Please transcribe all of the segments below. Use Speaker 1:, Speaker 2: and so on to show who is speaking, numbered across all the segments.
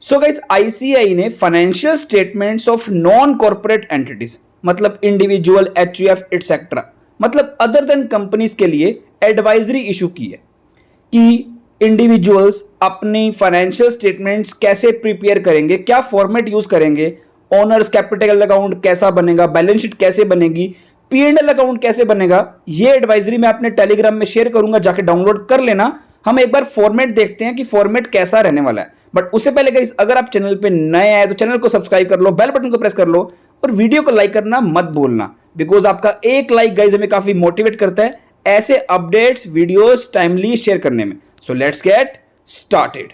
Speaker 1: So guys, ICI ने financial statements of non corporate entities मतलब individual, HUF etcetera मतलब other than companies के लिए एडवाइजरी इशू की है कि इंडिविजुअल्स अपनी फाइनेंशियल स्टेटमेंट्स कैसे प्रिपेयर करेंगे, क्या फॉर्मेट यूज करेंगे, ओनर्स कैपिटल अकाउंट कैसा बनेगा, बैलेंस शीट कैसे बनेगी, पी&एल अकाउंट कैसे बनेगा। ये एडवाइजरी मैं अपने टेलीग्राम में शेयर करूंगा, जाके डाउनलोड कर लेना। हम एक बार फॉर्मेट देखते हैं कि फॉर्मेट कैसा रहने वाला है। बट उससे पहले गाइस, अगर आप चैनल पे नए आए तो चैनल को सब्सक्राइब कर लो, बेल बटन को प्रेस कर लो और वीडियो को लाइक करना मत भूलना, बिकॉज आपका एक लाइक गाइस हमें काफी मोटिवेट करता है ऐसे अपडेट्स वीडियोस टाइमली शेयर करने में। So let's get started.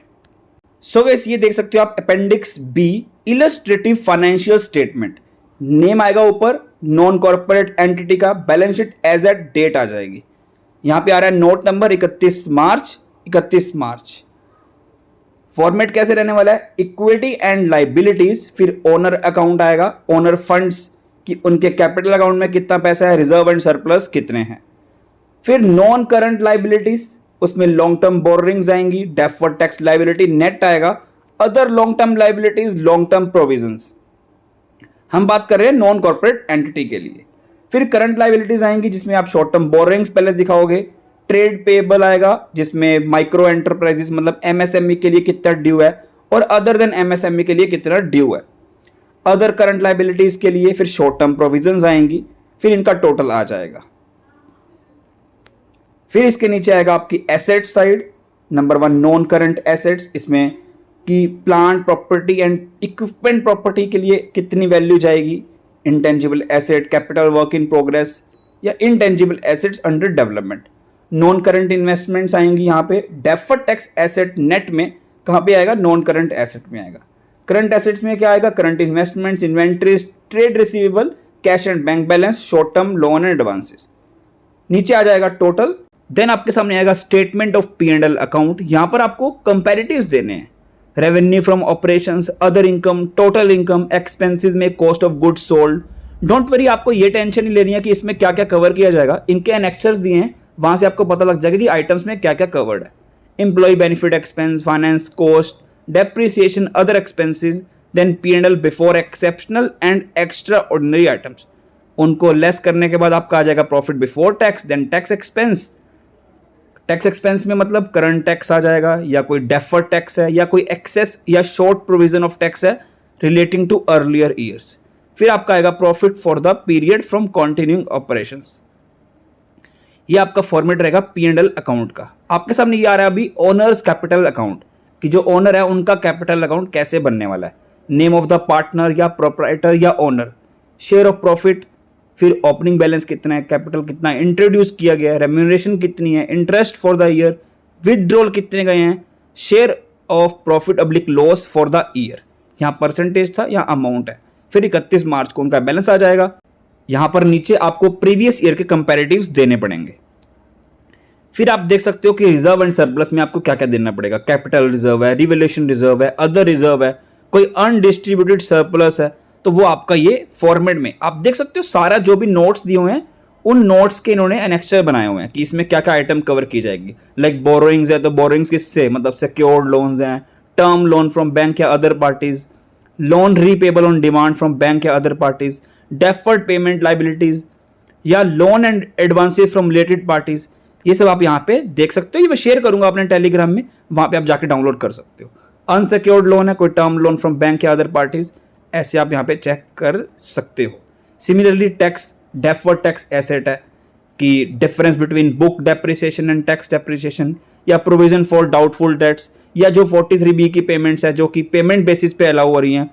Speaker 1: So guys, ये देख सकते हो आप appendix B, illustrative financial statement. Name आएगा ऊपर, नॉन कॉर्पोरेट एंटिटी का, balance sheet as at date आ जाएगी। यहां पे आ रहा है नोट नंबर 31 मार्च। फॉर्मेट कैसे रहने वाला है, इक्विटी एंड लाइबिलिटीज, फिर ओनर अकाउंट आएगा, ओनर फंड्स कि उनके कैपिटल अकाउंट में कितना पैसा है, रिजर्व एंड सरप्लस कितने हैं। फिर नॉन करंट लाइबिलिटीज, उसमें लॉन्ग टर्म बोरिंग्स आएंगी, डेफर्ड टैक्स लाइबिलिटी नेट आएगा, other long term liabilities, long term provisions. हम बात कर रहे हैं नॉन कॉर्पोरेट एंटिटी के लिए। फिर करंट लाइबिलिटीज आएंगी जिसमें आप शॉर्ट टर्म बोरिंग्स पहले दिखाओगे, ट्रेड पेबल आएगा जिसमें माइक्रो एंटरप्राइजेस मतलब एमएसएमई के लिए कितना ड्यू है और अदर देन एमएसएमई के लिए कितना ड्यू है। अदर करंट लाइबिलिटीज के लिए फिर शॉर्ट टर्म प्रोविजंस आएंगी, फिर इनका टोटल आ जाएगा। फिर इसके नीचे आएगा आपकी asset side, number 1 non current assets, इसमें कि plant property and equipment property के लिए कितनी वैल्यू जाएगी, intangible asset, capital work in progress या intangible assets under development. Non current investments आएंगी यहाँ पे, डेफर्ड टैक्स एसेट नेट में कहाँ पे आएगा, नॉन करंट एसेट में आएगा। करंट एसेट्स में क्या आएगा, current investments, inventories, trade receivable, cash and bank balance, short term loan and advances. नीचे आ जाएगा टोटल। देन आपके सामने आएगा स्टेटमेंट ऑफ पी&एल अकाउंट। यहाँ पर आपको कंपैरेटिव्स देने हैं, revenue from operations, other income, total income, expenses में cost of goods sold. Don't worry, आपको ये टेंशन नहीं लेनी है कि इसमें क्या क्या कवर किया जाएगा, इनके एनेक्सर्स दिए हैं, वहां से आपको पता लग जाएगा कि आइटम्स में क्या क्या कवर्ड है। Employee benefit expense, finance cost, depreciation, other expenses, then P and L before exceptional and extraordinary items. उनको लेस करने के बाद आपका आ जाएगा profit before tax, then tax expense. Tax expense में मतलब करंट टैक्स आ जाएगा या कोई डेफर्ड टैक्स है या कोई एक्सेस या शॉर्ट प्रोविजन ऑफ टैक्स है रिलेटिंग टू अर्लियर ईयर्स। फिर आपका आएगा profit for the period from continuing operations. ये आपका फॉर्मेट रहेगा पी&एल अकाउंट का। आपके सामने ये आ रहा है अभी ओनर्स कैपिटल अकाउंट, कि जो ओनर है उनका कैपिटल अकाउंट कैसे बनने वाला है, नेम ऑफ द पार्टनर या प्रोप्राइटर या ओनर, शेयर ऑफ प्रॉफिट, फिर ओपनिंग बैलेंस कितना है, कैपिटल कितना इंट्रोड्यूस किया गया है, रेम्यूनरेशन कितनी है, interest for the year, withdrawal कितने गए हैं, share of profit oblique loss for the year. यहाँ परसेंटेज था, यहाँ अमाउंट है। फिर 31 मार्च को उनका बैलेंस आ जाएगा। यहाँ पर नीचे आपको प्रीवियस ईयर के कंपैरेटिव्स देने पड़ेंगे। फिर आप देख सकते हो कि रिजर्व एंड सरप्लस में आपको क्या क्या देना पड़ेगा, कैपिटल रिजर्व है, रिवैल्यूएशन रिजर्व है, अदर रिजर्व है, कोई अनडिस्ट्रीब्यूटेड सरप्लस है, तो वो आपका ये फॉर्मेट में आप देख सकते हो। सारा जो भी नोट्स दिए हुए हैं उन नोट्स के इन्होंने एनेक्चर बनाए हुए हैं कि इसमें क्या क्या आइटम कवर की जाएगी। लाइक बोरोइंग्स है तो बोरोइंग्स किससे, मतलब सिक्योर्ड लोन्स हैं, टर्म लोन फ्रॉम बैंक या other parties, loan repayable on demand from bank या other parties, deferred payment liabilities या loan and advances from related parties. ये सब आप यहाँ पे देख सकते हो, ये मैं शेयर करूंगा अपने टेलीग्राम में, वहां पे आप जाके डाउनलोड कर सकते हो। अनसिक्योर्ड लोन है, कोई टर्म लोन फ्रॉम बैंक या अदर पार्टीज, ऐसे आप यहाँ पे चेक कर सकते हो। Similarly tax, deferred tax asset है कि difference between book depreciation and tax depreciation, या प्रोविजन फॉर डाउटफुल डेट्स, या जो 43B की पेमेंट्स है जो कि पेमेंट बेसिस पे अलाउ हो रही हैं,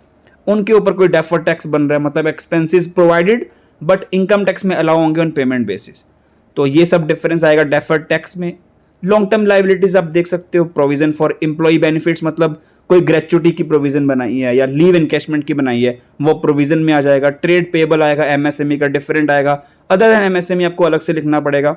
Speaker 1: उनके ऊपर कोई डेफर्ड टैक्स बन रहा है, मतलब expenses provided but income tax में अलाउ होंगे ऑन पेमेंट बेसिस। तो ये सब डिफरेंस आएगा डेफर्ड टैक्स में। लॉन्ग टर्म लाइबिलिटीज आप देख सकते हो, प्रोविजन फॉर एम्प्लॉय बेनिफिट्स, मतलब कोई ग्रेचुटी की प्रोविजन बनाई है या लीव एनकैशमेंट की बनाई है, वो प्रोविजन में आ जाएगा। ट्रेड पेबल आएगा, एमएसएमई का डिफरेंट आएगा, अदर देन एमएसएमई आपको अलग से लिखना पड़ेगा।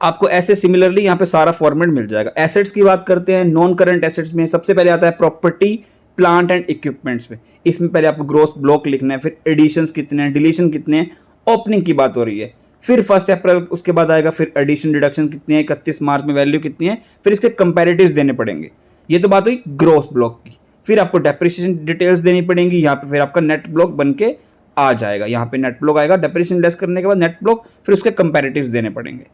Speaker 1: आपको ऐसे सिमिलरली यहाँ पे सारा फॉर्मेट मिल जाएगा। एसेट्स की बात करते हैं, नॉन करंट एसेट्स में सबसे पहले आता है प्रॉपर्टी, प्लांट एंड इक्विपमेंट्स में। इसमें पहले आपको ग्रोस ब्लॉक लिखना है, फिर एडिशंस कितने हैं, डिलीशन कितने हैं, ओपनिंग की बात हो रही है, फिर 1 अप्रैल उसके बाद आएगा, फिर एडिशन डिडक्शन कितनी है, 31 मार्च में वैल्यू कितनी है, फिर इसके कंपैरेटिव्स देने पड़ेंगे। ये तो बात हुई ग्रोस ब्लॉक की। फिर आपको डेप्रिसिएशन डिटेल्स देनी पड़ेंगी, यहाँ पे फिर आपका नेट ब्लॉक बन के आ जाएगा, यहाँ पे नेट ब्लॉक आएगा, डेप्रिसिएशन लेस करने के बाद नेट ब्लॉक, फिर उसके कंपैरेटिव्स देने पड़ेंगे।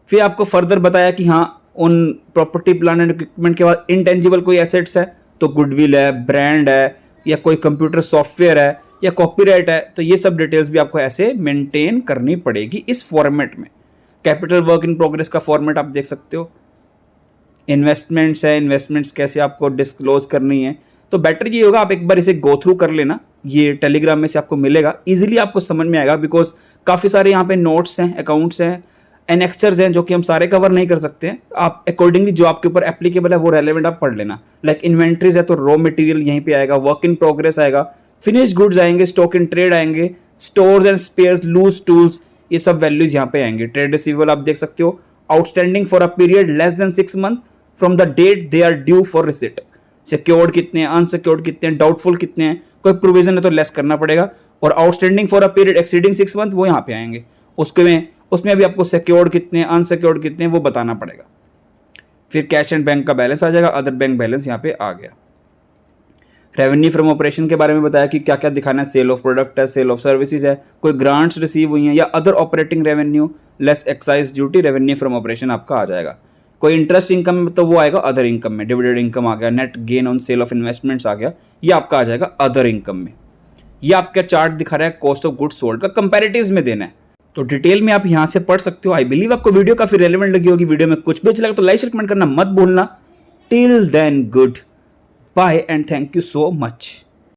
Speaker 1: फिर आपको फर्दर बताया कि हाँ उन प्रॉपर्टी प्लांट एंड इक्विपमेंट के बाद इंटेंजिबल कोई एसेट्स है तो गुडविल है, ब्रांड है, या कोई कंप्यूटर सॉफ्टवेयर है, या कॉपीराइट है, तो ये सब डिटेल्स भी आपको ऐसे मेंटेन करनी पड़ेगी इस फॉर्मेट में। कैपिटल वर्क इन प्रोग्रेस का फॉर्मेट आप देख सकते हो। इन्वेस्टमेंट्स है, इन्वेस्टमेंट्स कैसे आपको डिस्क्लोज करनी है, तो बेटर ये होगा आप एक बार इसे गो थ्रू कर लेना, ये टेलीग्राम में से आपको मिलेगा, इजीली आपको समझ में आएगा, बिकॉज काफ़ी सारे यहाँ पे नोट्स हैं, अकाउंट्स हैं, एनेक्चर्स हैं, जो कि हम सारे कवर नहीं कर सकते हैं। आप अकॉर्डिंगली जो आपके ऊपर एप्लीकेबल है वो रेलेवेंट आप पढ़ लेना। लाइक इन्वेंट्रीज है तो रॉ मटेरियल यहीं पे आएगा, वर्क इन प्रोग्रेस आएगा, फिनिश गुड्स आएंगे, स्टॉक इन ट्रेड आएंगे, stores and spares, loose tools, ये सब वैल्यूज यहाँ पे आएंगे। ट्रेड रिसीवेबल आप देख सकते हो, outstanding for a period less than 6 month from the date they are due for receipt. Secured कितने हैं, अनसिक्योर्ड कितने हैं, डाउटफुल कितने हैं, कोई प्रोविजन है तो लेस करना पड़ेगा। और outstanding for a period exceeding 6 month वो यहाँ पे आएंगे, उसमें भी आपको सिक्योर्ड कितने, अनसिक्योर्ड कितने वो बताना पड़ेगा। फिर कैश एंड बैंक का बैलेंस आ जाएगा, अदर बैंक बैलेंस यहाँ पे आ गया। रेवेन्यू फ्रॉम ऑपरेशन के बारे में बताया कि क्या क्या दिखाना है, सेल ऑफ प्रोडक्ट है, सेल ऑफ सर्विसेज है, कोई ग्रांट्स रिसीव हुई हैं, या other operating revenue less excise duty, revenue from operation आपका आ जाएगा। कोई इंटरेस्ट इनकम में तो वो आएगा अदर इनकम में, डिविडेंड इनकम आ गया, net gain on sale of investments आ गया, ये आपका आ जाएगा अदर इनकम में। ये आपका चार्ट दिखा रहा है कॉस्ट ऑफ गुड्स सोल्ड का, कंपैरेटिव्स में देना है, तो डिटेल में आप यहाँ से पढ़ सकते हो। आई बिलीव आपको वीडियो काफी रेलेवेंट लगी होगी। वीडियो में कुछ भी अच्छा लगा तो लाइक शेयर कमेंट करना मत भूलना। Till then goodbye and thank you so much.